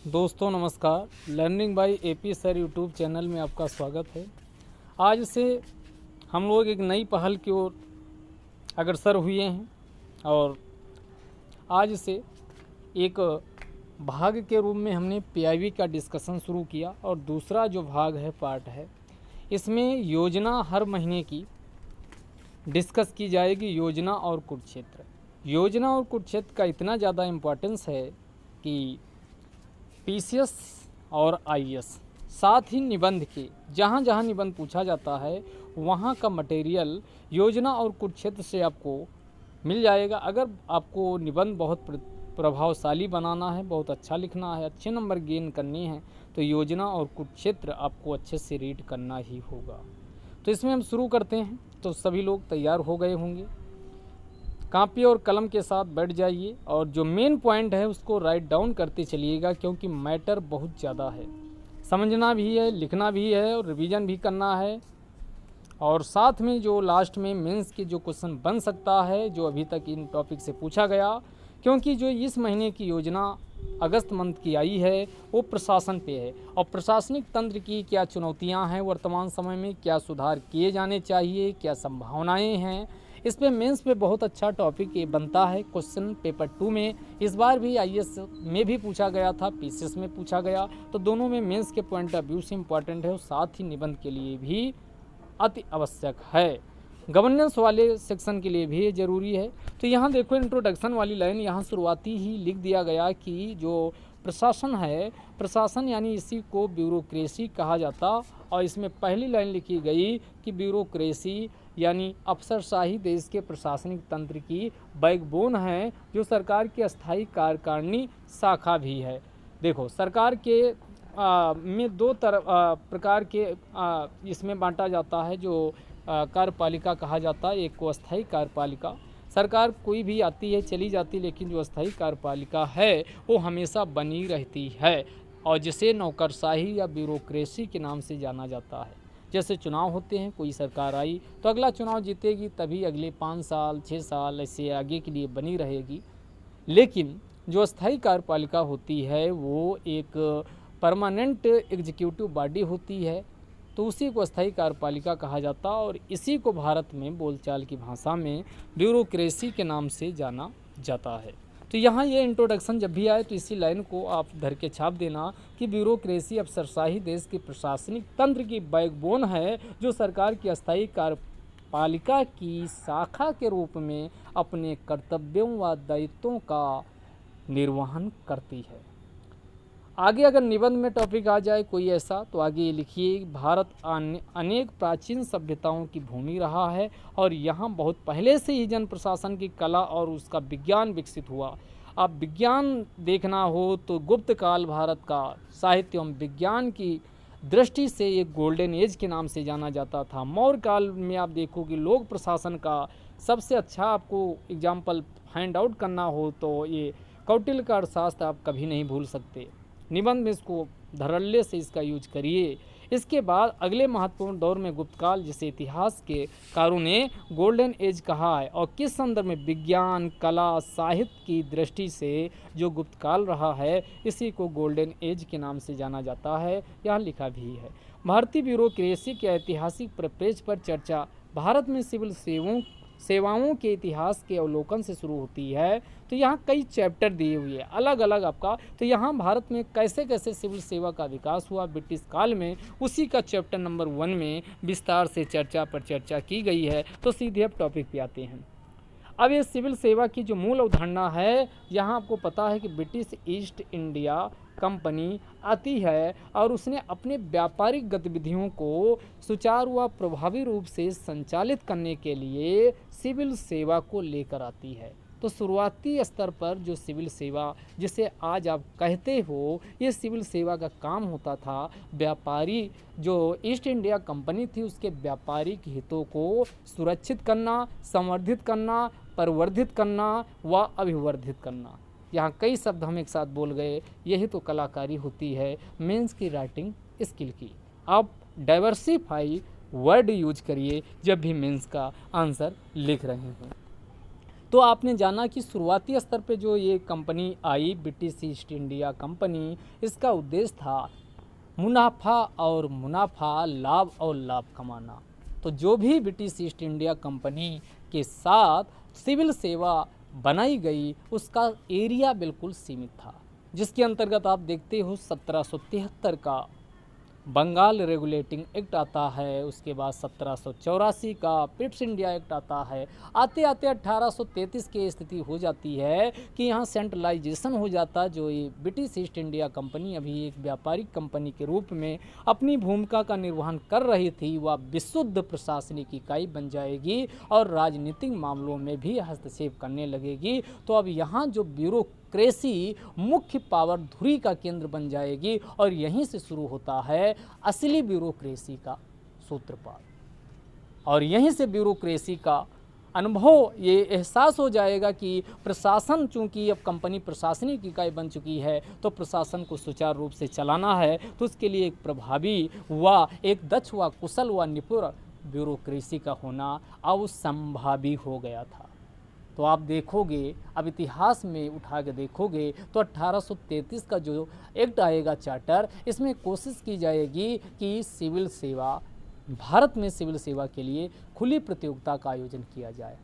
दोस्तों नमस्कार। Learning by AP sir YouTube channel में आपका स्वागत है। आज से हम लोग एक नई पहल की ओर अग्रसर हुए हैं और आज से एक भाग के रूप में हमने पीआईबी का डिस्कशन शुरू किया और दूसरा जो भाग है पार्ट है, इसमें योजना हर महीने की डिस्कस की जाएगी। योजना और कुरुक्षेत्र, योजना और कुरुक्षेत्र का इतना ज़्यादा इम्पोर्टेंस है कि पीसीएस और आईएएस साथ ही निबंध के जहाँ जहाँ निबंध पूछा जाता है वहाँ का मटेरियल योजना और कुरुक्षेत्र से आपको मिल जाएगा। अगर आपको निबंध बहुत प्रभावशाली बनाना है, बहुत अच्छा लिखना है, अच्छे नंबर गेन करने हैं, तो योजना और कुरुक्षेत्र आपको अच्छे से रीड करना ही होगा। तो इसमें हम शुरू करते हैं। तो सभी लोग तैयार हो गए होंगे, कॉपी और कलम के साथ बैठ जाइए और जो मेन पॉइंट है उसको राइट डाउन करते चलिएगा, क्योंकि मैटर बहुत ज़्यादा है, समझना भी है, लिखना भी है और रिवीजन भी करना है। और साथ में जो लास्ट में मेंस के जो क्वेश्चन बन सकता है, जो अभी तक इन टॉपिक से पूछा गया, क्योंकि जो इस महीने की योजना अगस्त मंथ की आई है वो प्रशासन पे है और प्रशासनिक तंत्र की क्या चुनौतियां हैं वर्तमान समय में, क्या सुधार किए जाने चाहिए, क्या संभावनाएं हैं, इस पे मेंस पे बहुत अच्छा टॉपिक ये बनता है। क्वेश्चन पेपर 2 में इस बार भी आईएएस में भी पूछा गया था, पीसीएस में पूछा गया, तो दोनों में मेंस के पॉइंट ऑफ व्यू से इम्पॉर्टेंट है और साथ ही निबंध के लिए भी अति आवश्यक है। गवर्नेंस वाले सेक्शन के लिए भी ये ज़रूरी है। तो यहाँ देखो इंट्रोडक्शन वाली लाइन यहाँ शुरुआती ही लिख दिया गया कि जो प्रशासन है, प्रशासन यानी इसी को ब्यूरोक्रेसी कहा जाता, और इसमें पहली लाइन लिखी गई कि ब्यूरोक्रेसी यानी अफसरशाही देश के प्रशासनिक तंत्र की बैकबोन है, जो सरकार की अस्थायी कार्यकारिणी शाखा भी है। देखो सरकार के में दो प्रकार के इसमें बांटा जाता है, जो कार्यपालिका कहा जाता है। एक को अस्थायी कार्यपालिका, सरकार कोई भी आती है चली जाती, लेकिन जो अस्थायी कार्यपालिका है वो हमेशा बनी रहती है और जिसे नौकरशाही या ब्यूरोक्रेसी के नाम से जाना जाता है। जैसे चुनाव होते हैं, कोई सरकार आई तो अगला चुनाव जीतेगी, तभी अगले 5 साल 6 साल ऐसे आगे के लिए बनी रहेगी। लेकिन जो अस्थायी कार्यपालिका होती है वो एक परमानेंट एग्जीक्यूटिव बॉडी होती है, तो उसी को अस्थायी कार्यपालिका कहा जाता और इसी को भारत में बोलचाल की भाषा में ब्यूरोक्रेसी के नाम से जाना जाता है। तो यहाँ ये इंट्रोडक्शन जब भी आए तो इसी लाइन को आप धर के छाप देना कि ब्यूरोक्रेसी अफसरशाही देश के प्रशासनिक तंत्र की बैकबोन है, जो सरकार की अस्थायी कार्यपालिका की शाखा के रूप में अपने कर्तव्यों व दायित्वों का निर्वहन करती है। आगे अगर निबंध में टॉपिक आ जाए कोई ऐसा, तो आगे ये लिखिए, भारत अनेक प्राचीन सभ्यताओं की भूमि रहा है और यहाँ बहुत पहले से ही जन प्रशासन की कला और उसका विज्ञान विकसित हुआ। अब विज्ञान देखना हो तो गुप्त काल भारत का साहित्य एवं विज्ञान की दृष्टि से ये गोल्डन एज के नाम से जाना जाता था। मौर्य काल में आप देखो कि लोक प्रशासन का सबसे अच्छा आपको एग्जाम्पल फाइंड आउट करना हो तो ये कौटिल्य का अर्थशास्त्र आप कभी नहीं भूल सकते। निबंध में इसको धड़ल्ले से इसका यूज करिए। इसके बाद अगले महत्वपूर्ण दौर में गुप्तकाल, जिसे इतिहास के कारों ने गोल्डन एज कहा है, और किस संदर्भ में, विज्ञान कला साहित्य की दृष्टि से जो गुप्तकाल रहा है इसी को गोल्डन एज के नाम से जाना जाता है। यहाँ लिखा भी है, भारतीय ब्यूरोक्रेसी के ऐतिहासिक परिप्रेक्ष्य पर चर्चा भारत में सिविल सेवाओं के इतिहास के अवलोकन से शुरू होती है। तो यहाँ कई चैप्टर दिए हुए हैं अलग अलग आपका। तो यहाँ भारत में कैसे कैसे सिविल सेवा का विकास हुआ ब्रिटिश काल में, उसी का चैप्टर नंबर 1 में विस्तार से चर्चा पर चर्चा की गई है। तो सीधे अब टॉपिक पे आते हैं। अब ये सिविल सेवा की जो मूल अवधारणा है, यहाँ आपको पता है कि ब्रिटिश ईस्ट इंडिया कंपनी आती है और उसने अपने व्यापारिक गतिविधियों को सुचारू व प्रभावी रूप से संचालित करने के लिए सिविल सेवा को लेकर आती है। तो शुरुआती स्तर पर जो सिविल सेवा जिसे आज आप कहते हो, ये सिविल सेवा का काम होता था व्यापारी, जो ईस्ट इंडिया कंपनी थी उसके व्यापारिक हितों को सुरक्षित करना, संवर्धित करना, परिवर्धित करना व अभिवर्धित करना। यहाँ कई शब्द हम एक साथ बोल गए, यही तो कलाकारी होती है मेंस की राइटिंग स्किल की। आप डाइवर्सिफाई वर्ड यूज करिए जब भी मेंस का आंसर लिख रहे हैं। तो आपने जाना कि शुरुआती स्तर पे जो ये कंपनी आई ब्रिटिश ईस्ट इंडिया कंपनी, इसका उद्देश्य था मुनाफा और मुनाफा, लाभ और लाभ कमाना। तो जो भी ब्रिटिश ईस्ट इंडिया कंपनी के साथ सिविल सेवा बनाई गई उसका एरिया बिल्कुल सीमित था, जिसके अंतर्गत आप देखते हो 1773 का बंगाल रेगुलेटिंग एक्ट आता है, उसके बाद 1784 का पिट्स इंडिया एक्ट आता है। आते आते 1833 की स्थिति हो जाती है कि यहाँ सेंट्रलाइजेशन हो जाता है। जो ये ब्रिटिश ईस्ट इंडिया कंपनी अभी एक व्यापारिक कंपनी के रूप में अपनी भूमिका का निर्वहन कर रही थी, वह विशुद्ध प्रशासनिक इकाई बन जाएगी और राजनीतिक मामलों में भी हस्तक्षेप करने लगेगी। तो अब यहाँ जो ब्यूरोक्रेसी मुख्य पावर धुरी का केंद्र बन जाएगी और यहीं से शुरू होता है असली ब्यूरोक्रेसी का सूत्रपात। और यहीं से ब्यूरोक्रेसी का अनुभव, ये एहसास हो जाएगा कि प्रशासन, चूंकि अब कंपनी प्रशासनिक इकाई बन चुकी है तो प्रशासन को सुचारू रूप से चलाना है, तो उसके लिए एक प्रभावी व एक दक्ष व कुशल व निपुण ब्यूरोक्रेसी का होना असंभावी हो गया था। तो आप देखोगे, अब इतिहास में उठा के देखोगे तो 1833 का जो एक्ट आएगा चार्टर, इसमें कोशिश की जाएगी कि सिविल सेवा, भारत में सिविल सेवा के लिए खुली प्रतियोगिता का आयोजन किया जाए।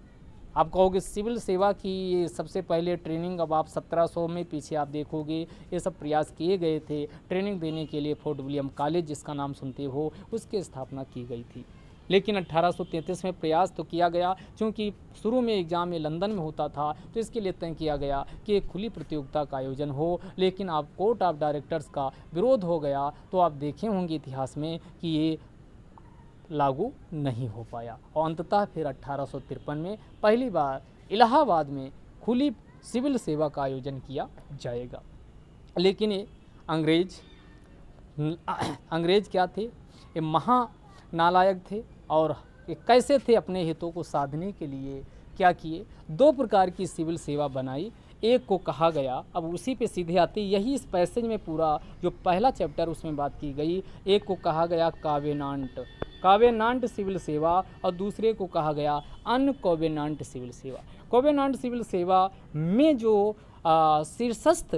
आप कहोगे सिविल सेवा की ये सबसे पहले ट्रेनिंग, अब आप 1700 में पीछे आप देखोगे ये सब प्रयास किए गए थे। ट्रेनिंग देने के लिए फोर्ट विलियम कॉलेज, जिसका नाम सुनते हो, उसकी स्थापना की गई थी। लेकिन 1833 में प्रयास तो किया गया, क्योंकि शुरू में एग्ज़ाम में लंदन में होता था, तो इसके लिए तय किया गया कि एक खुली प्रतियोगिता का आयोजन हो। लेकिन अब कोर्ट ऑफ डायरेक्टर्स का विरोध हो गया, तो आप देखे होंगे इतिहास में कि ये लागू नहीं हो पाया। और अंततः फिर 1853 में पहली बार इलाहाबाद में खुली सिविल सेवा का आयोजन किया जाएगा। लेकिन ये अंग्रेज क्या थे? ये महा नालायक थे और ये कैसे थे? अपने हितों को साधने के लिए क्या किए? दो प्रकार की सिविल सेवा बनाई। एक को कहा गया, अब उसी पे सीधे आती, यही इस पैसेज में पूरा जो पहला चैप्टर उसमें बात की गई। एक को कहा गया कावेनांट सिविल सेवा और दूसरे को कहा गया अनकोवेनांट सिविल सेवा। कोवेनांट सिविल सेवा में जो शीर्षस्थ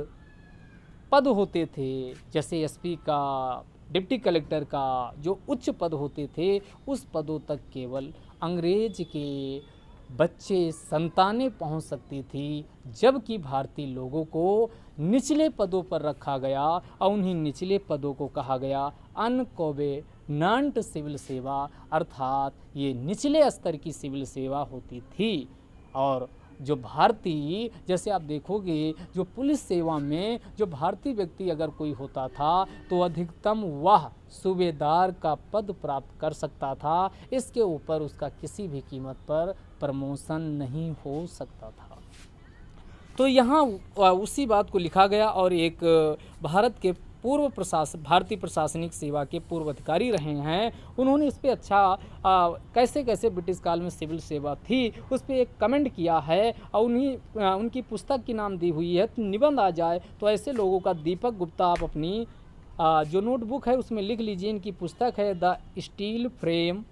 पद होते थे, जैसे एसपी का, डिप्टी कलेक्टर का, जो उच्च पद होते थे, उस पदों तक केवल अंग्रेज के बच्चे, संतानें पहुंच सकती थी, जबकि भारतीय लोगों को निचले पदों पर रखा गया और उन्हीं निचले पदों को कहा गया अनकोवेनांट सिविल सेवा, अर्थात ये निचले स्तर की सिविल सेवा होती थी। और जो भारतीय, जैसे आप देखोगे जो पुलिस सेवा में जो भारतीय व्यक्ति अगर कोई होता था तो अधिकतम वह सूबेदार का पद प्राप्त कर सकता था, इसके ऊपर उसका किसी भी कीमत पर प्रमोशन नहीं हो सकता था। तो यहाँ उसी बात को लिखा गया और एक भारत के भारतीय प्रशासनिक सेवा के पूर्व अधिकारी रहे हैं, उन्होंने इस पर अच्छा कैसे कैसे ब्रिटिश काल में सिविल सेवा थी उस पर एक कमेंट किया है और उनकी पुस्तक की नाम दी हुई है। तो निबंध आ जाए तो ऐसे लोगों का दीपक गुप्ता, आप अपनी जो नोटबुक है उसमें लिख लीजिए। इनकी पुस्तक है the steel frame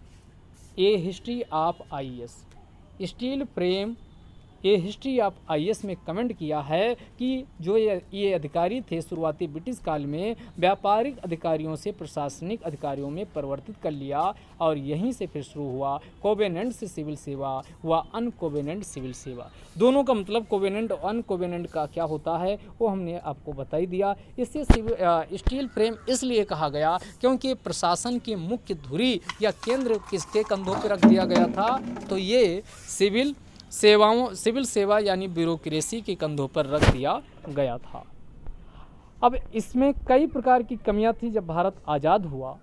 A history of IAS. Steel frame ये हिस्ट्री ऑफ आईएएस में कमेंट किया है कि जो ये अधिकारी थे शुरुआती ब्रिटिश काल में व्यापारिक अधिकारियों से प्रशासनिक अधिकारियों में परिवर्तित कर लिया और यहीं से फिर शुरू हुआ कोवेनेंट से सिविल सेवा व अनकोवेनेंट सिविल सेवा। दोनों का मतलब कोवेनेंट और अनकोवेनेंट का क्या होता है वो हमने आपको बता ही दिया। इससे स्टील फ्रेम इसलिए कहा गया क्योंकि प्रशासन की मुख्य धुरी या केंद्र किसके कंधों पर रख दिया गया था, तो ये सिविल सेवा यानी ब्यूरोक्रेसी के कंधों पर रख दिया गया था। अब इसमें कई प्रकार की कमियां थी। जब भारत आज़ाद हुआ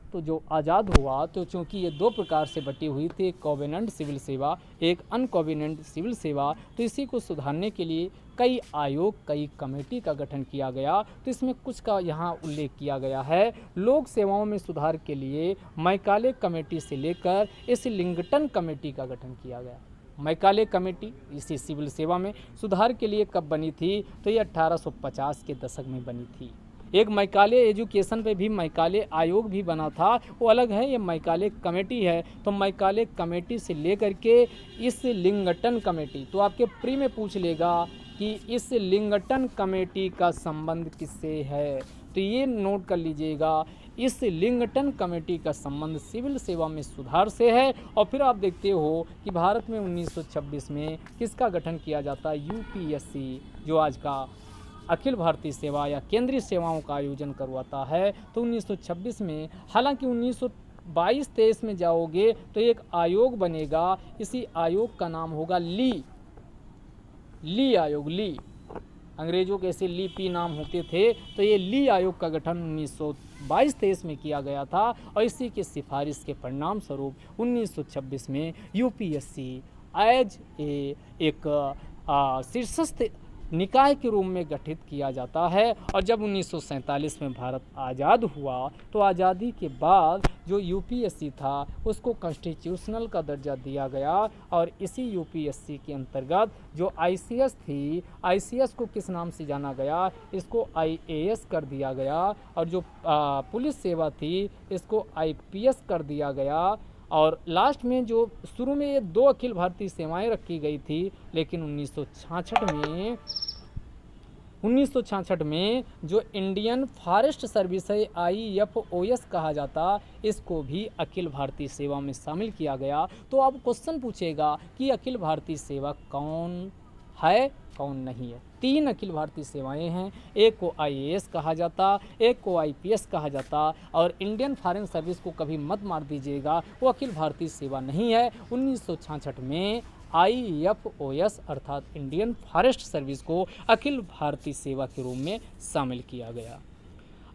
तो चूंकि ये दो प्रकार से बटी हुई थी, एक कोवेनेंट सिविल सेवा, एक अनकोवेनेंट सिविल सेवा, तो इसी को सुधारने के लिए कई आयोग, कई कमेटी का गठन किया गया। तो इसमें कुछ का यहाँ उल्लेख किया गया है। लोक सेवाओं में सुधार के लिए मैकाले कमेटी से लेकर इस्लिंगटन कमेटी का गठन किया गया। मैकाले कमेटी इसी सिविल सेवा में सुधार के लिए कब बनी थी? तो ये 1850 के दशक में बनी थी। एक मैकाले एजुकेशन पे भी मैकाले आयोग भी बना था, वो अलग है, ये मैकाले कमेटी है। तो मैकाले कमेटी से लेकर के इस लिंगटन कमेटी, तो आपके प्री में पूछ लेगा कि इस लिंगटन कमेटी का संबंध किससे है, तो ये नोट कर लीजिएगा, इस लिंगटन कमेटी का संबंध सिविल सेवा में सुधार से है। और फिर आप देखते हो कि भारत में 1926 में किसका गठन किया जाता है, यूपीएससी, जो आज का अखिल भारतीय सेवा या केंद्रीय सेवाओं का आयोजन करवाता है। तो 1926 में, हालांकि 1922-23 में जाओगे तो एक आयोग बनेगा, इसी आयोग का नाम होगा ली आयोग। ली, अंग्रेजों के ऐसे ली पी नाम होते थे, तो ये ली आयोग का गठन 1922-23 में किया गया था। और इसी की सिफारिश के परिणाम स्वरूप 1926 में यूपीएससी एज एक शीर्षस्थ निकाय के रूप में गठित किया जाता है। और जब 1947 में भारत आज़ाद हुआ, तो आज़ादी के बाद जो यूपीएससी था उसको कॉन्स्टिट्यूशनल का दर्जा दिया गया। और इसी यूपीएससी के अंतर्गत जो आईसीएस थी, आईसीएस को किस नाम से जाना गया, इसको आईएएस कर दिया गया। और जो पुलिस सेवा थी, इसको आईपीएस कर दिया गया। और लास्ट में जो शुरू में ये 2 अखिल भारतीय सेवाएं रखी गई थी, लेकिन 1966 में जो इंडियन फॉरेस्ट सर्विस है, IFOS कहा जाता, इसको भी अखिल भारतीय सेवा में शामिल किया गया। तो अब क्वेश्चन पूछेगा कि अखिल भारतीय सेवा कौन है, कौन नहीं है। 3 अखिल भारतीय सेवाएं हैं, एक को आईएएस कहा जाता, एक को आईपीएस कहा जाता, और इंडियन फॉरेन सर्विस को कभी मत मार दीजिएगा, वो अखिल भारतीय सेवा नहीं है। 1966 में IFOS अर्थात इंडियन फॉरेस्ट सर्विस को अखिल भारतीय सेवा के रूप में शामिल किया गया।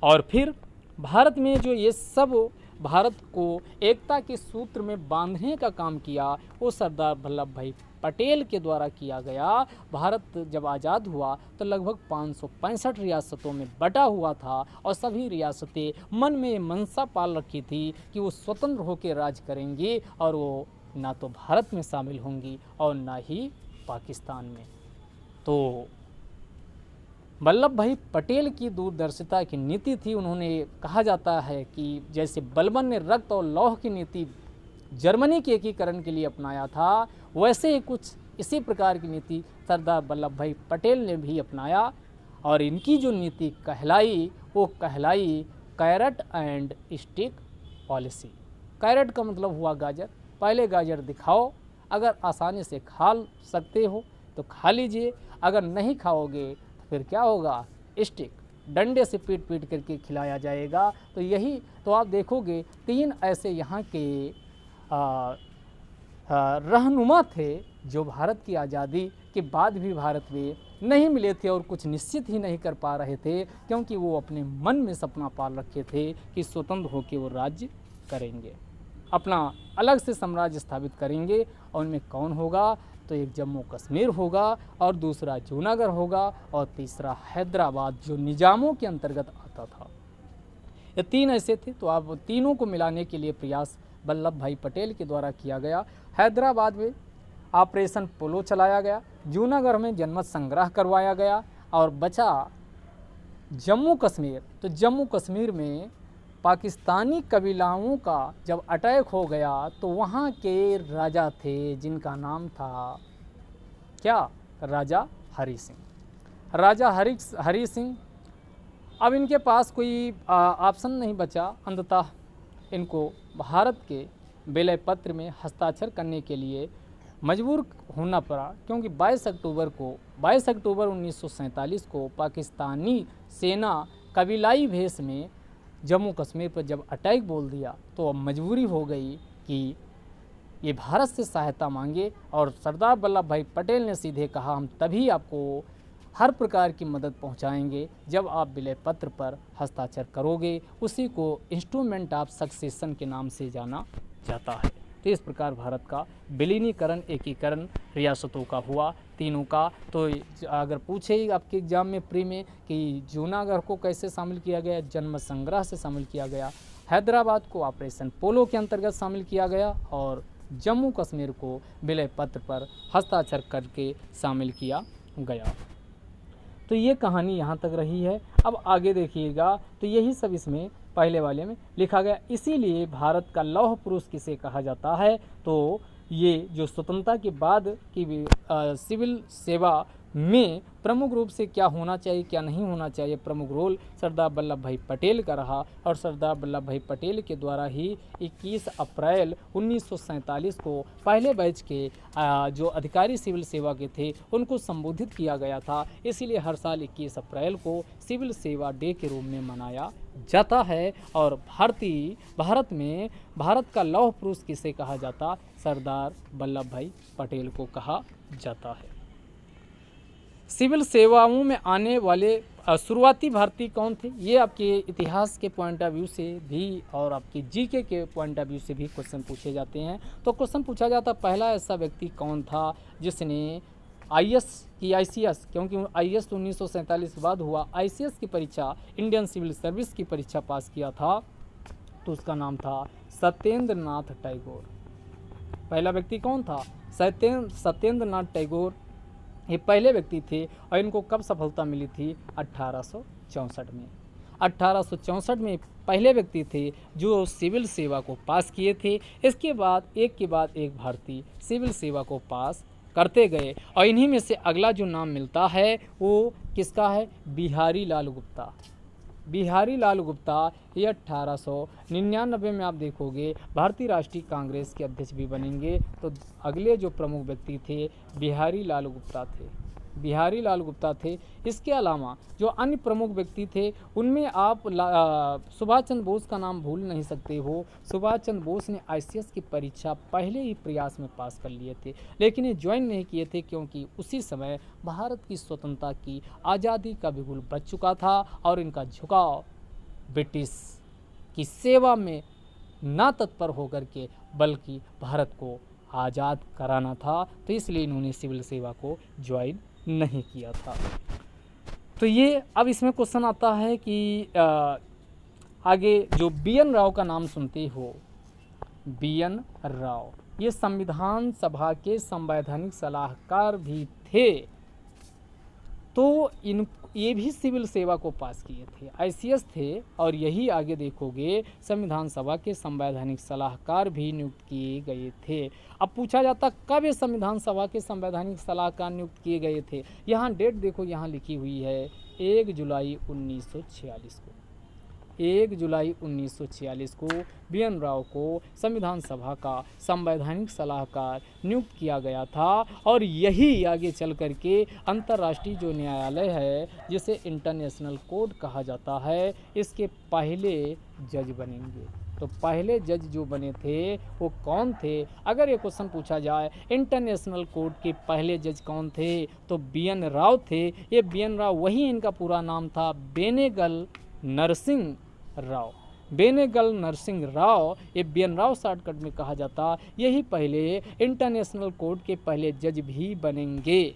और फिर भारत में जो ये सब भारत को एकता के सूत्र में बांधने का काम किया, वो सरदार वल्लभ भाई पटेल के द्वारा किया गया। भारत जब आज़ाद हुआ तो लगभग 565 रियासतों में बटा हुआ था, और सभी रियासतें मन में मनसा पाल रखी थी कि वो स्वतंत्र होकर राज करेंगी, और वो ना तो भारत में शामिल होंगी और ना ही पाकिस्तान में। तो वल्लभ भाई पटेल की दूरदर्शिता की नीति थी। उन्होंने, कहा जाता है कि जैसे बलबन ने रक्त और लौह की नीति जर्मनी के एकीकरण के लिए अपनाया था, वैसे ही कुछ इसी प्रकार की नीति सरदार वल्लभ भाई पटेल ने भी अपनाया। और इनकी जो नीति कहलाई, वो कहलाई carrot and stick policy. Carrot का मतलब हुआ गाजर, पहले गाजर दिखाओ, अगर आसानी से खा सकते हो तो खा लीजिए, अगर नहीं खाओगे तो फिर क्या होगा, स्टिक, डंडे से पीट पीट करके खिलाया जाएगा। तो यही तो आप देखोगे 3 ऐसे यहाँ के रहनुमा थे जो भारत की आज़ादी के बाद भी भारत में नहीं मिले थे और कुछ निश्चित ही नहीं कर पा रहे थे, क्योंकि वो अपने मन में सपना पाल रखे थे कि स्वतंत्र होकर वो राज्य करेंगे, अपना अलग से साम्राज्य स्थापित करेंगे। और उनमें कौन होगा, तो एक जम्मू कश्मीर होगा, और दूसरा जूनागढ़ होगा, और तीसरा हैदराबाद जो निजामों के अंतर्गत आता था। ये 3 ऐसे थे। तो आप तीनों को मिलाने के लिए प्रयास वल्लभ भाई पटेल के द्वारा किया गया। हैदराबाद में ऑपरेशन पोलो चलाया गया, जूनागढ़ में जनमत संग्रह करवाया गया, और बचा जम्मू कश्मीर। तो जम्मू कश्मीर में पाकिस्तानी कबीलाओं का जब अटैक हो गया, तो वहाँ के राजा थे जिनका नाम था क्या, राजा हरी सिंह। राजा हरी सिंह, अब इनके पास कोई ऑप्शन नहीं बचा, अंततः इनको भारत के विलय पत्र में हस्ताक्षर करने के लिए मजबूर होना पड़ा, क्योंकि 22 अक्टूबर 1947 को पाकिस्तानी सेना कबीलाई भेष में जम्मू कश्मीर पर जब अटैक बोल दिया, तो अब मजबूरी हो गई कि ये भारत से सहायता मांगे। और सरदार वल्लभ भाई पटेल ने सीधे कहा, हम तभी आपको हर प्रकार की मदद पहुंचाएंगे जब आप विलय पत्र पर हस्ताक्षर करोगे। उसी को इंस्ट्रूमेंट ऑफ सक्सेशन के नाम से जाना जाता है। तो इस प्रकार भारत का विलीनीकरण, एकीकरण रियासतों का हुआ, तीनों का। तो अगर पूछे आपके एग्जाम में प्री में कि जूनागढ़ को कैसे शामिल किया गया, जन्म संग्रह से शामिल किया गया, हैदराबाद को ऑपरेशन पोलो के अंतर्गत शामिल किया गया, और जम्मू कश्मीर को विलय पत्र पर हस्ताक्षर करके शामिल किया गया। तो ये कहानी यहाँ तक रही है। अब आगे देखिएगा तो यही सब इसमें पहले वाले में लिखा गया। इसीलिए भारत का लौह पुरुष किसे कहा जाता है, तो ये जो स्वतंत्रता के बाद की सिविल सेवा में प्रमुख रूप से क्या होना चाहिए क्या नहीं होना चाहिए, प्रमुख रोल सरदार वल्लभ भाई पटेल का रहा। और सरदार वल्लभ भाई पटेल के द्वारा ही 21 अप्रैल 1947 को पहले बैच के जो अधिकारी सिविल सेवा के थे उनको संबोधित किया गया था। इसीलिए हर साल 21 अप्रैल को सिविल सेवा डे के रूप में मनाया जाता है। और भारत में भारत का लौह पुरुष किसे कहा जाता, सरदार वल्लभ भाई पटेल को कहा जाता है। सिविल सेवाओं में आने वाले शुरुआती भारतीय कौन थे, ये आपके इतिहास के पॉइंट ऑफ व्यू से भी और आपके जीके के पॉइंट ऑफ व्यू से भी क्वेश्चन पूछे जाते हैं। तो क्वेश्चन पूछा जाता पहला ऐसा व्यक्ति कौन था जिसने आईएएस की आईसीएस, क्योंकि आईएएस तो 1947 के बाद हुआ, आईसीएस की परीक्षा इंडियन सिविल सर्विस की परीक्षा पास किया था, तो उसका नाम था सत्येंद्र नाथ टैगोर। पहला व्यक्ति कौन था, सत्येंद्र नाथ टैगोर ये पहले व्यक्ति थे। और इनको कब सफलता मिली थी, 1864 में। 1864 में पहले व्यक्ति थे जो सिविल सेवा को पास किए थे। इसके बाद एक भारतीय सिविल सेवा को पास करते गए। और इन्हीं में से अगला जो नाम मिलता है वो किसका है, बिहारी लाल गुप्ता। बिहारी लाल गुप्ता ये 1899 में आप देखोगे भारतीय राष्ट्रीय कांग्रेस के अध्यक्ष भी बनेंगे। तो अगले जो प्रमुख व्यक्ति थे बिहारी लाल गुप्ता थे। इसके अलावा जो अन्य प्रमुख व्यक्ति थे उनमें आप सुभाष चंद्र बोस का नाम भूल नहीं सकते हो। सुभाष चंद्र बोस ने आईसीएस की परीक्षा पहले ही प्रयास में पास कर लिए थे, लेकिन ये ज्वाइन नहीं किए थे क्योंकि उसी समय भारत की स्वतंत्रता की आज़ादी का बिगुल बज चुका था और इनका झुकाव ब्रिटिश की सेवा में ना तत्पर होकर के बल्कि भारत को आज़ाद कराना था। तो इसलिए इन्होंने सिविल सेवा को ज्वाइन नहीं किया था। तो ये अब इसमें क्वेश्चन आता है कि आगे जो बीएन राव का नाम सुनते हो, बीएन राव ये संविधान सभा के संवैधानिक सलाहकार भी थे। तो ये भी सिविल सेवा को पास किए थे, आईसीएस थे और यही आगे देखोगे संविधान सभा के संवैधानिक सलाहकार भी नियुक्त किए गए थे। अब पूछा जाता कब ये संविधान सभा के संवैधानिक सलाहकार नियुक्त किए गए थे, यहाँ डेट देखो, यहाँ लिखी हुई है 1 जुलाई 1946 को। 1 जुलाई 1946 को बीएन राव को संविधान सभा का संवैधानिक सलाहकार नियुक्त किया गया था। और यही आगे चल कर के अंतर्राष्ट्रीय जो न्यायालय है जिसे इंटरनेशनल कोर्ट कहा जाता है, इसके पहले जज बनेंगे। तो पहले जज जो बने थे वो कौन थे, अगर ये क्वेश्चन पूछा जाए इंटरनेशनल कोर्ट के पहले जज कौन थे तो बीएन राव थे। ये बीएन राव वही इनका पूरा नाम था, बेनेगल नरसिंह राव। बेनेगल नरसिंह राव, ये बीएन राव शॉर्टकट में कहा जाता, यही पहले इंटरनेशनल कोर्ट के पहले जज भी बनेंगे।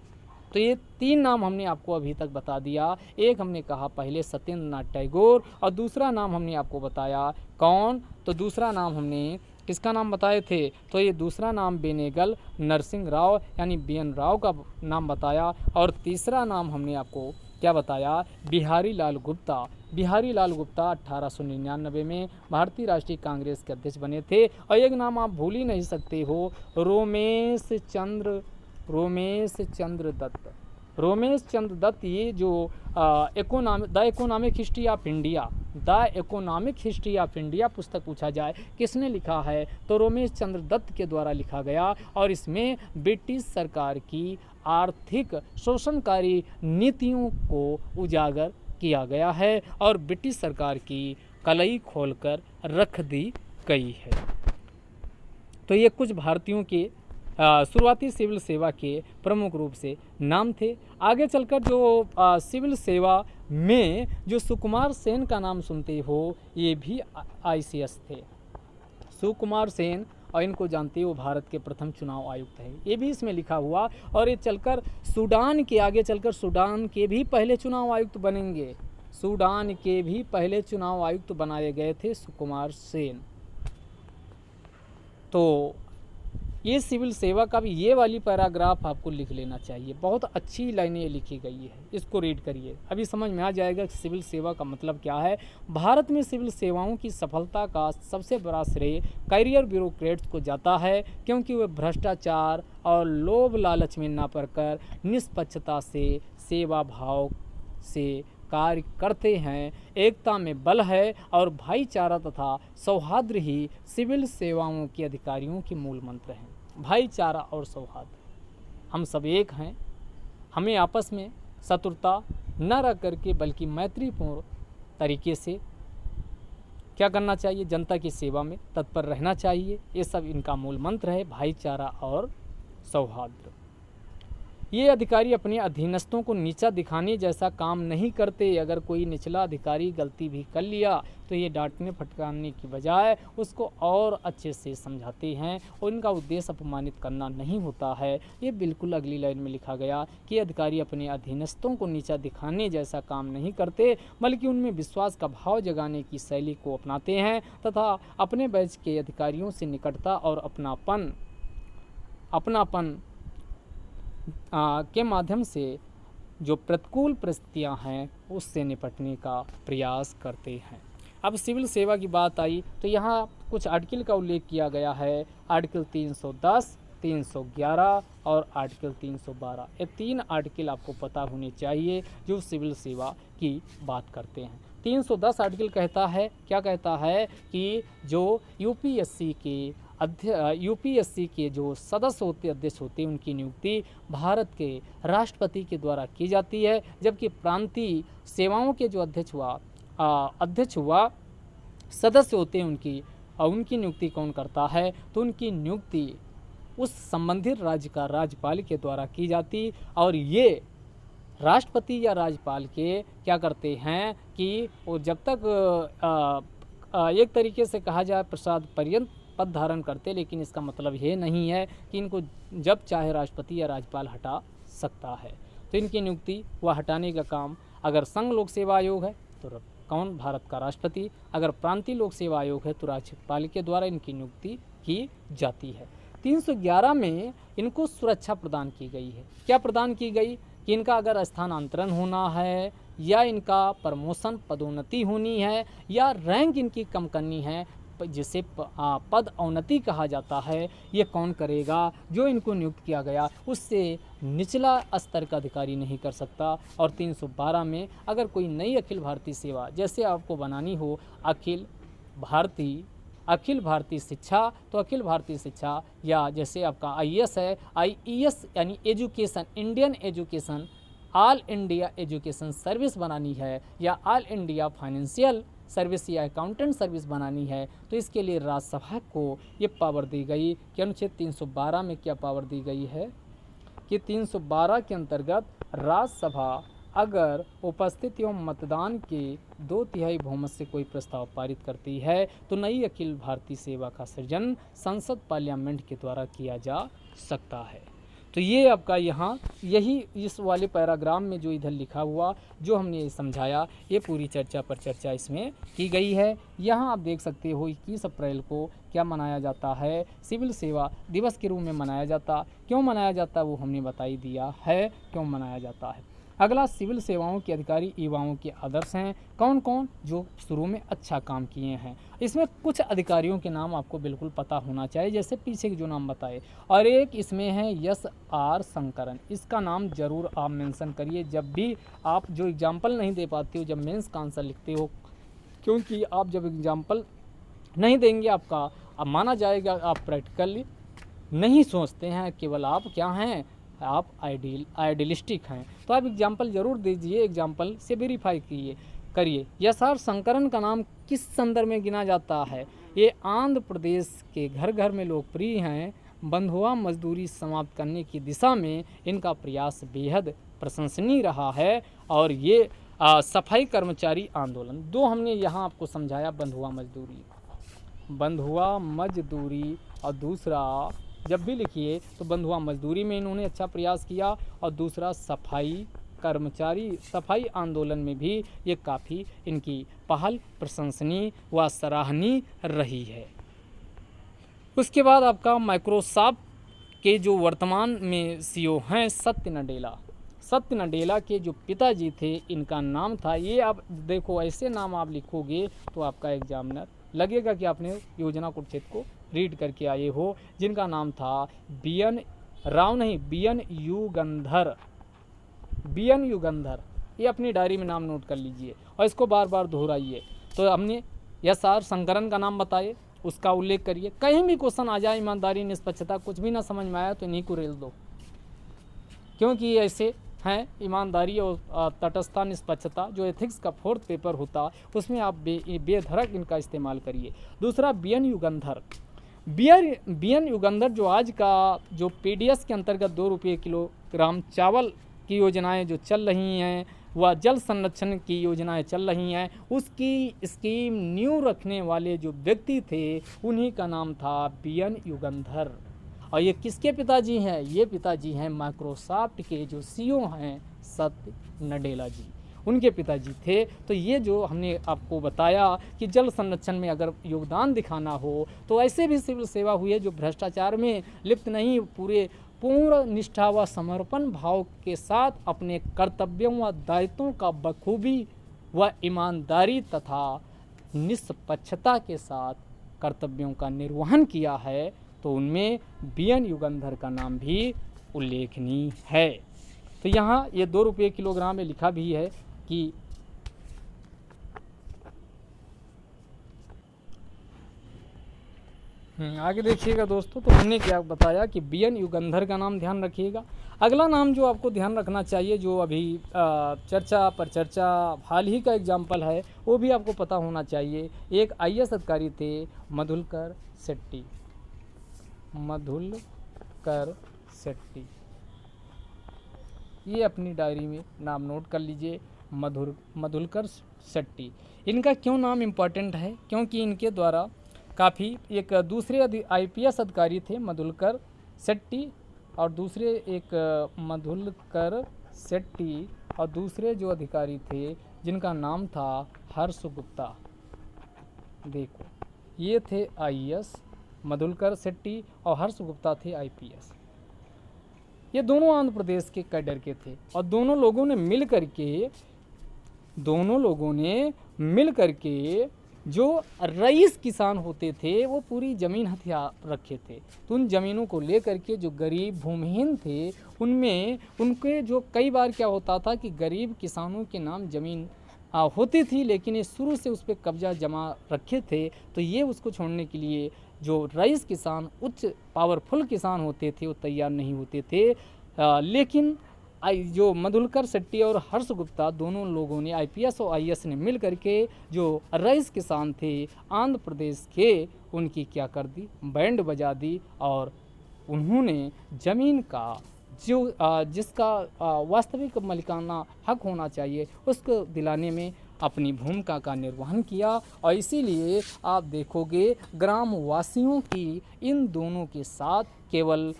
तो ये 3 नाम हमने आपको अभी तक बता दिया। एक हमने कहा पहले सत्येंद्र नाथ टैगोर और दूसरा नाम हमने आपको बताया कौन, तो दूसरा नाम हमने किसका नाम बताए थे, तो ये दूसरा नाम बेनेगल नरसिंह राव यानी बीएन राव का नाम बताया। और तीसरा नाम हमने आपको क्या बताया, बिहारी लाल गुप्ता। बिहारी लाल गुप्ता 1899 में भारतीय राष्ट्रीय कांग्रेस के अध्यक्ष बने थे। और एक नाम आप भूल ही नहीं सकते हो, रोमेश चंद्र दत्त। रोमेश चंद्र दत्त ये जो the economic history of India पुस्तक पूछा जाए किसने लिखा है तो रोमेश चंद्र दत्त के द्वारा लिखा गया। और इसमें ब्रिटिश सरकार की आर्थिक शोषणकारी नीतियों को उजागर किया गया है और ब्रिटिश सरकार की कलई खोलकर रख दी गई है। तो ये कुछ भारतीयों के शुरुआती सिविल सेवा के प्रमुख रूप से नाम थे। आगे चलकर जो सिविल सेवा में जो सुकुमार सेन का नाम सुनते हो, ये भी आईसीएस थे। सुकुमार सेन, और इनको जानते हो भारत के प्रथम चुनाव आयुक्त है, ये भी इसमें लिखा हुआ। और ये चलकर सूडान के भी पहले चुनाव आयुक्त बनेंगे। सूडान के भी पहले चुनाव आयुक्त बनाए गए थे सुकुमार सेन। तो ये सिविल सेवा का भी ये वाली पैराग्राफ आपको लिख लेना चाहिए। बहुत अच्छी लाइनें लिखी गई है, इसको रीड करिए, अभी समझ में आ जाएगा कि सिविल सेवा का मतलब क्या है। भारत में सिविल सेवाओं की सफलता का सबसे बड़ा श्रेय कैरियर ब्यूरोक्रेट्स को जाता है, क्योंकि वे भ्रष्टाचार और लोभ लालच में ना पड़कर निष्पक्षता से, सेवा भाव से कार्य करते हैं। एकता में बल है और भाईचारा तथा सौहार्द ही सिविल सेवाओं के अधिकारियों के मूल मंत्र हैं। भाईचारा और सौहार्द, हम सब एक हैं। हमें आपस में शत्रुता न रख करके बल्कि मैत्रीपूर्ण तरीके से क्या करना चाहिए, जनता की सेवा में तत्पर रहना चाहिए। ये सब इनका मूल मंत्र है, भाईचारा और सौहार्द। ये अधिकारी अपने अधीनस्थों को नीचा दिखाने जैसा काम नहीं करते। अगर कोई निचला अधिकारी गलती भी कर लिया तो ये डांटने फटकारने की बजाय उसको और अच्छे से समझाते हैं, और इनका उद्देश्य अपमानित करना नहीं होता है। ये बिल्कुल अगली लाइन में लिखा गया कि अधिकारी अपने अधीनस्थों को नीचा दिखाने जैसा काम नहीं करते, बल्कि उनमें विश्वास का भाव जगाने की शैली को अपनाते हैं तथा अपने बैच के अधिकारियों से निकटता और अपनापन के माध्यम से जो प्रतिकूल परिस्थितियां हैं उससे निपटने का प्रयास करते हैं। अब सिविल सेवा की बात आई तो यहाँ कुछ आर्टिकल का उल्लेख किया गया है। आर्टिकल 310, 311 और आर्टिकल 312, ये 3 आर्टिकल आपको पता होने चाहिए जो सिविल सेवा की बात करते हैं। 310 आर्टिकल कहता है, क्या कहता है कि जो यूपीएससी के जो सदस्य होते, अध्यक्ष होते हैं, उनकी नियुक्ति भारत के राष्ट्रपति के द्वारा की जाती है, जबकि प्रांतीय सेवाओं के जो अध्यक्ष हुआ सदस्य होते हैं उनकी नियुक्ति कौन करता है, तो उनकी नियुक्ति उस संबंधित राज्य का राज्यपाल के द्वारा की जाती। और ये राष्ट्रपति या राज्यपाल के क्या करते हैं कि वो जब तक एक तरीके से कहा जाए प्रसाद पर्यंत पद धारण करते, लेकिन इसका मतलब ये नहीं है कि इनको जब चाहे राष्ट्रपति या राज्यपाल हटा सकता है। तो इनकी नियुक्ति व हटाने का काम अगर संघ लोक सेवा आयोग है तो कौन, भारत का राष्ट्रपति। अगर प्रांतीय लोक सेवा आयोग है तो राज्यपाल के द्वारा इनकी नियुक्ति की जाती है। 311 में इनको सुरक्षा प्रदान की गई है। क्या प्रदान की गई कि इनका अगर स्थानांतरण होना है या इनका प्रमोशन पदोन्नति होनी है या रैंक इनकी कम करनी है, जिसे पद अवनति कहा जाता है, ये कौन करेगा, जो इनको नियुक्त किया गया उससे निचला स्तर का अधिकारी नहीं कर सकता। और 312 में अगर कोई नई अखिल भारतीय सेवा जैसे आपको बनानी हो अखिल भारतीय शिक्षा, तो अखिल भारतीय शिक्षा, या जैसे आपका आईएएस है, आईईएस यानी education, Indian education, all India education service बनानी है, या ऑल इंडिया फाइनेंशियल सर्विस या अकाउंटेंट सर्विस बनानी है, तो इसके लिए राज्यसभा को ये पावर दी गई कि अनुच्छेद 312 में क्या पावर दी गई है कि 312 के अंतर्गत राज्यसभा अगर उपस्थित एवं मतदान के 2/3 बहुमत से कोई प्रस्ताव पारित करती है तो नई अखिल भारतीय सेवा का सृजन संसद पार्लियामेंट के द्वारा किया जा सकता है। तो ये आपका यहाँ यही इस वाले पैराग्राफ में जो इधर लिखा हुआ जो हमने समझाया, ये पूरी चर्चा पर चर्चा इसमें की गई है। यहाँ आप देख सकते हो 21 अप्रैल को क्या मनाया जाता है, सिविल सेवा दिवस के रूप में मनाया जाता। क्यों मनाया जाता वो हमने बता ही दिया है क्यों मनाया जाता है। अगला, सिविल सेवाओं के अधिकारी युवाओं के आदर्श हैं। कौन कौन, जो शुरू में अच्छा काम किए हैं। इसमें कुछ अधिकारियों के नाम आपको बिल्कुल पता होना चाहिए, जैसे पीछे के जो नाम बताए। और एक इसमें है एस.आर. शंकरन, इसका नाम जरूर आप मेंशन करिए जब भी आप जो एग्जाम्पल नहीं दे पाते हो, जब मेंस का आंसर लिखते हो, क्योंकि आप जब एग्जाम्पल नहीं देंगे आपका अब माना जाएगा आप प्रैक्टिकली नहीं सोचते हैं, केवल आप क्या हैं, आप आइडियलिस्टिक हैं। तो आप एग्जाम्पल ज़रूर दीजिए, एग्जाम्पल से वेरीफाई करिए। एस.आर. शंकरन का नाम किस संदर्भ में गिना जाता है, ये आंध्र प्रदेश के घर घर में लोकप्रिय हैं। बंधुआ मजदूरी समाप्त करने की दिशा में इनका प्रयास बेहद प्रशंसनीय रहा है। और ये सफाई कर्मचारी आंदोलन, दो हमने यहाँ आपको समझाया, बंधुआ मजदूरी और दूसरा जब भी लिखिए तो बंधुआ मजदूरी में इन्होंने अच्छा प्रयास किया, और दूसरा सफाई आंदोलन में भी ये काफ़ी इनकी पहल प्रशंसनीय व सराहनीय रही है। उसके बाद आपका माइक्रोसॉफ्ट के जो वर्तमान में सीईओ हैं सत्य नडेला। सत्य नडेला के जो पिताजी थे इनका नाम था, ये आप देखो ऐसे नाम आप लिखोगे तो आपका एग्जामिनर लगेगा कि आपने योजना कुरुक्षेत्र को रीड करके आए हो, जिनका नाम था बीएन राव नहीं बीएन युगंधर। बीएन युगंधर, ये अपनी डायरी में नाम नोट कर लीजिए और इसको बार बार दोहराइए। तो हमने एस.आर. शंकरन का नाम बताए, उसका उल्लेख करिए। कहीं भी क्वेश्चन आ जाए ईमानदारी निष्पक्षता कुछ भी ना समझ में आया तो इन्हीं को रेल दो, क्योंकि ये ऐसे हैं ईमानदारी और तटस्थता निष्पक्षता जो एथिक्स का 4th पेपर होता उसमें आप बेधड़क इनका इस्तेमाल करिए। दूसरा बीएन युगंधर। बीएन युगंधर जो आज का जो पीडीएस के अंतर्गत 2 रुपये किलोग्राम चावल की योजनाएं जो चल रही हैं व जल संरक्षण की योजनाएं चल रही हैं, उसकी स्कीम न्यू रखने वाले जो व्यक्ति थे उन्हीं का नाम था बीएन युगंधर। और ये किसके पिताजी हैं? ये पिताजी हैं माइक्रोसॉफ्ट के जो सीईओ हैं सत्य नडेला जी, उनके पिताजी थे। तो ये जो हमने आपको बताया कि जल संरक्षण में अगर योगदान दिखाना हो तो ऐसे भी सिविल सेवा हुई है जो भ्रष्टाचार में लिप्त नहीं, पूर्ण निष्ठा व समर्पण भाव के साथ अपने कर्तव्यों व दायित्वों का बखूबी व ईमानदारी तथा निष्पक्षता के साथ कर्तव्यों का निर्वहन किया है, तो उनमें बीएन युगंधर का नाम भी उल्लेखनीय है। तो यहाँ ये 2 रुपये किलोग्राम में लिखा भी है कि आगे देखिएगा दोस्तों। तो हमने क्या बताया कि बीएन युगंधर का नाम ध्यान रखिएगा। अगला नाम जो आपको ध्यान रखना चाहिए जो अभी चर्चा हाल ही का एग्जाम्पल है वो भी आपको पता होना चाहिए। एक आईएएस अधिकारी थे मधुलकर शेट्टी। मधुलकर शेट्टी, ये अपनी डायरी में नाम नोट कर लीजिए। मधुलकर शेट्टी। इनका क्यों नाम इम्पॉर्टेंट है? क्योंकि इनके द्वारा काफ़ी एक दूसरे आईपीएस अधिकारी थे मधुलकर शेट्टी और दूसरे एक मधुलकर शेट्टी और दूसरे जो अधिकारी थे जिनका नाम था हर्ष गुप्ता। देखो ये थे आईएएस, मधुलकर शेट्टी और हर्ष गुप्ता थे आईपीएस। ये दोनों आंध्र प्रदेश के कैडर के थे और दोनों लोगों ने मिल करके जो रईस किसान होते थे वो पूरी ज़मीन हथियार रखे थे। तो उन ज़मीनों को लेकर के जो गरीब भूमिहीन थे उनमें उनके जो कई बार क्या होता था कि गरीब किसानों के नाम ज़मीन होती थी लेकिन ये शुरू से उस पर कब्जा जमा रखे थे। तो ये उसको छोड़ने के लिए जो रईस किसान उच्च पावरफुल किसान होते थे वो तैयार नहीं होते थे। लेकिन जो मधुलकर शेट्टी और हर्ष गुप्ता दोनों लोगों ने आईपीएस और आईएएस ने मिल करके जो रईस किसान थे आंध्र प्रदेश के उनकी क्या कर दी, बैंड बजा दी और उन्होंने ज़मीन का जो जिसका वास्तविक मालिकाना हक होना चाहिए उसको दिलाने में अपनी भूमिका का निर्वहन किया। और इसीलिए आप देखोगे ग्राम वासियों की इन दोनों के साथ केवल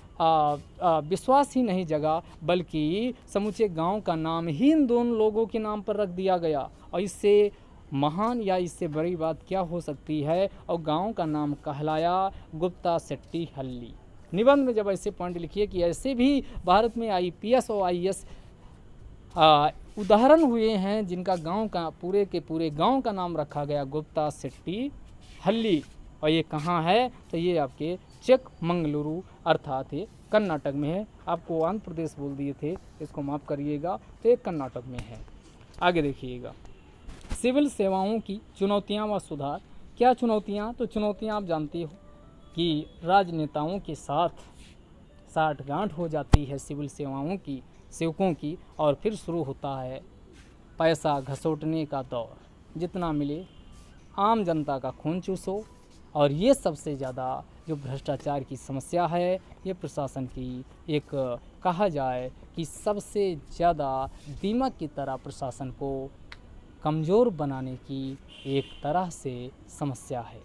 विश्वास ही नहीं जगा बल्कि समूचे गांव का नाम ही इन दोनों लोगों के नाम पर रख दिया गया। और इससे महान या इससे बड़ी बात क्या हो सकती है? और गांव का नाम कहलाया गुप्ता शेट्टी हल्ली। निबंध में जब ऐसे पॉइंट लिखिए कि ऐसे भी भारत में आईपीएस और आईएएस उदाहरण हुए हैं जिनका गांव का पूरे के पूरे गांव का नाम रखा गया गुप्ता शेट्टी हल्ली। और ये कहाँ है? तो ये आपके चिकमंगलुरु अर्थात ये कर्नाटक में है। आपको आंध्र प्रदेश बोल दिए थे, इसको माफ़ करिएगा, तो ये कर्नाटक में है। आगे देखिएगा सिविल सेवाओं की चुनौतियाँ व सुधार। क्या चुनौतियाँ? तो चुनौतियाँ आप जानती हो कि राजनेताओं के साथ साठगांठ हो जाती है सिविल सेवाओं की, सेवकों की, और फिर शुरू होता है पैसा घसोटने का दौर। जितना मिले आम जनता का खून चूसो। और ये सबसे ज़्यादा जो भ्रष्टाचार की समस्या है ये प्रशासन की एक कहा जाए कि सबसे ज़्यादा दीमक की तरह प्रशासन को कमज़ोर बनाने की एक तरह से समस्या है।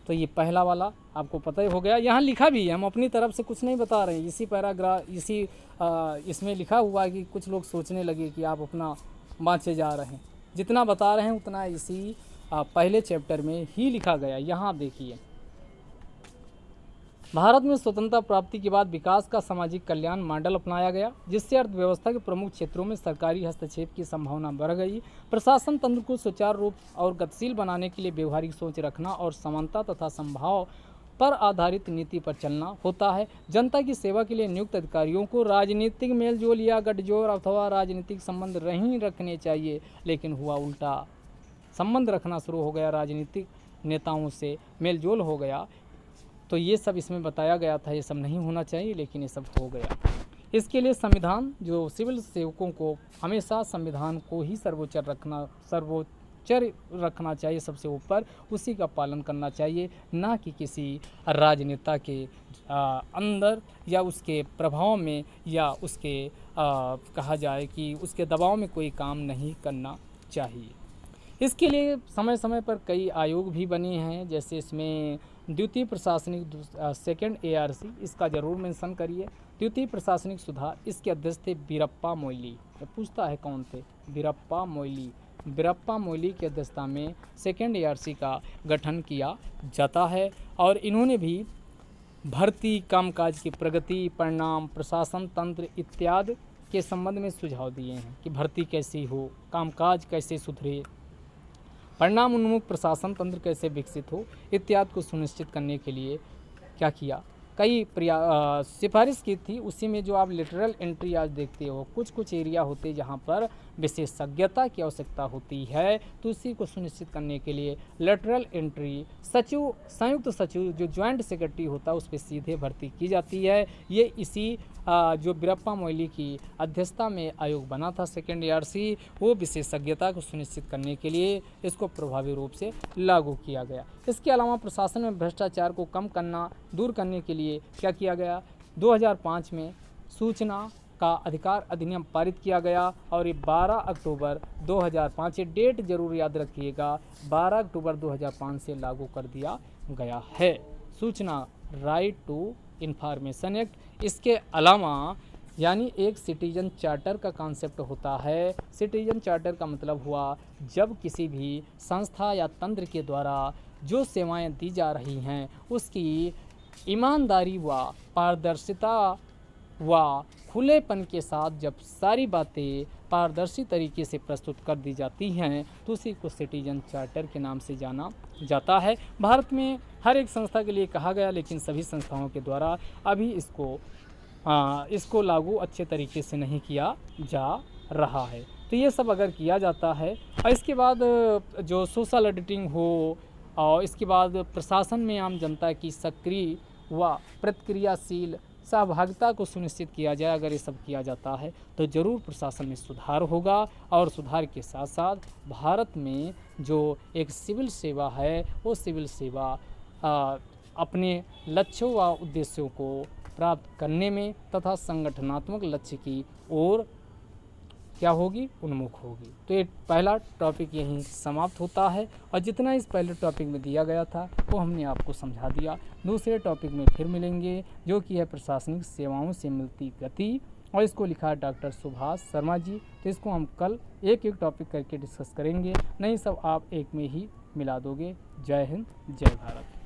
तो ये पहला वाला आपको पता ही हो गया। यहाँ लिखा भी है, हम अपनी तरफ से कुछ नहीं बता रहे हैं। इसी पैराग्राफ इसमें लिखा हुआ है कि कुछ लोग सोचने लगे कि आप अपना बाँचे जा रहे हैं। जितना बता रहे हैं उतना इसी पहले चैप्टर में ही लिखा गया। यहाँ आप देखिए भारत में स्वतंत्रता प्राप्ति के बाद विकास का सामाजिक कल्याण मॉडल अपनाया गया, जिससे अर्थव्यवस्था के प्रमुख क्षेत्रों में सरकारी हस्तक्षेप की संभावना बढ़ गई। प्रशासन तंत्र को सुचारू रूप और गतिशील बनाने के लिए व्यवहारिक सोच रखना और समानता तथा संभाव पर आधारित नीति पर चलना होता है। जनता की सेवा के लिए नियुक्त अधिकारियों को राजनीतिक मेलजोल या गठजोड़ अथवा राजनीतिक संबंध नहीं रखने चाहिए, लेकिन हुआ उल्टा, संबंध रखना शुरू हो गया, राजनीतिक नेताओं से मेलजोल हो गया। तो ये सब इसमें बताया गया था, ये सब नहीं होना चाहिए, लेकिन ये सब हो गया। इसके लिए संविधान, जो सिविल सेवकों को हमेशा संविधान को ही सर्वोच्च रखना चाहिए, सबसे ऊपर उसी का पालन करना चाहिए, ना कि किसी राजनेता के अंदर या उसके प्रभाव में या उसके कहा जाए कि उसके दबाव में कोई काम नहीं करना चाहिए। इसके लिए समय समय पर कई आयोग भी बने हैं, जैसे इसमें द्वितीय प्रशासनिक सेकंड ARC, इसका जरूर मेंशन करिए। द्वितीय प्रशासनिक सुधार, इसके अध्यक्ष थे वीरप्पा मोइली। पूछता है कौन थे? वीरप्पा मोइली। वीरप्पा मोइली की अध्यक्षता में सेकंड ARC का गठन किया जाता है और इन्होंने भी भर्ती, कामकाज की प्रगति, परिणाम, प्रशासन तंत्र इत्यादि के संबंध में सुझाव दिए हैं कि भर्ती कैसी हो, कामकाज कैसे सुधरे, परिणाम उन्मुख प्रशासन तंत्र कैसे विकसित हो, इत्यादि को सुनिश्चित करने के लिए क्या किया, कई सिफारिश की थी। उसी में जो आप लेटरल एंट्री आज देखते हो, कुछ एरिया होते जहाँ पर विशेषज्ञता की आवश्यकता होती है, तो उसी को सुनिश्चित करने के लिए लेटरल एंट्री सचिव, संयुक्त सचिव जो ज्वाइंट सेक्रेटरी होता है, उस पर सीधे भर्ती की जाती है। ये इसी जो वीरप्पा मोइली की अध्यक्षता में आयोग बना था सेकंड ARC, वो विशेषज्ञता को सुनिश्चित करने के लिए इसको प्रभावी रूप से लागू किया गया। इसके अलावा प्रशासन में भ्रष्टाचार को कम करना, दूर करने के लिए क्या किया गया? 2005 में सूचना का अधिकार अधिनियम पारित किया गया और ये 12 अक्टूबर 2005, ये डेट जरूर याद रखिएगा, 12 अक्टूबर 2005 से लागू कर दिया गया है सूचना राइट टू इंफॉर्मेशन एक्ट। इसके अलावा यानी एक सिटीजन चार्टर का कॉन्सेप्ट होता है। सिटीजन चार्टर का मतलब हुआ जब किसी भी संस्था या तंत्र के द्वारा जो सेवाएं दी जा रही हैं उसकी ईमानदारी व पारदर्शिता व खुलेपन के साथ जब सारी बातें पारदर्शी तरीके से प्रस्तुत कर दी जाती हैं तो उसी को सिटीजन चार्टर के नाम से जाना जाता है। भारत में हर एक संस्था के लिए कहा गया, लेकिन सभी संस्थाओं के द्वारा अभी इसको लागू अच्छे तरीके से नहीं किया जा रहा है। तो ये सब अगर किया जाता है और इसके बाद जो सोशल ऑडिटिंग हो और इसके बाद प्रशासन में आम जनता की सक्रिय व प्रतिक्रियाशील सहभागिता को सुनिश्चित किया जाए, अगर ये सब किया जाता है तो ज़रूर प्रशासन में सुधार होगा। और सुधार के साथ साथ भारत में जो एक सिविल सेवा है वो सिविल सेवा अपने लक्ष्यों व उद्देश्यों को प्राप्त करने में तथा संगठनात्मक लक्ष्य की ओर क्या होगी? उन्मुख होगी। तो ये पहला टॉपिक यहीं समाप्त होता है और जितना इस पहले टॉपिक में दिया गया था वो हमने आपको समझा दिया। दूसरे टॉपिक में फिर मिलेंगे जो कि है प्रशासनिक सेवाओं से मिलती गति, और इसको लिखा है डॉक्टर सुभाष शर्मा जी। तो इसको हम कल एक एक टॉपिक करके डिस्कस करेंगे, नहीं सब आप एक में ही मिला दोगे। जय हिंद, जय भारत।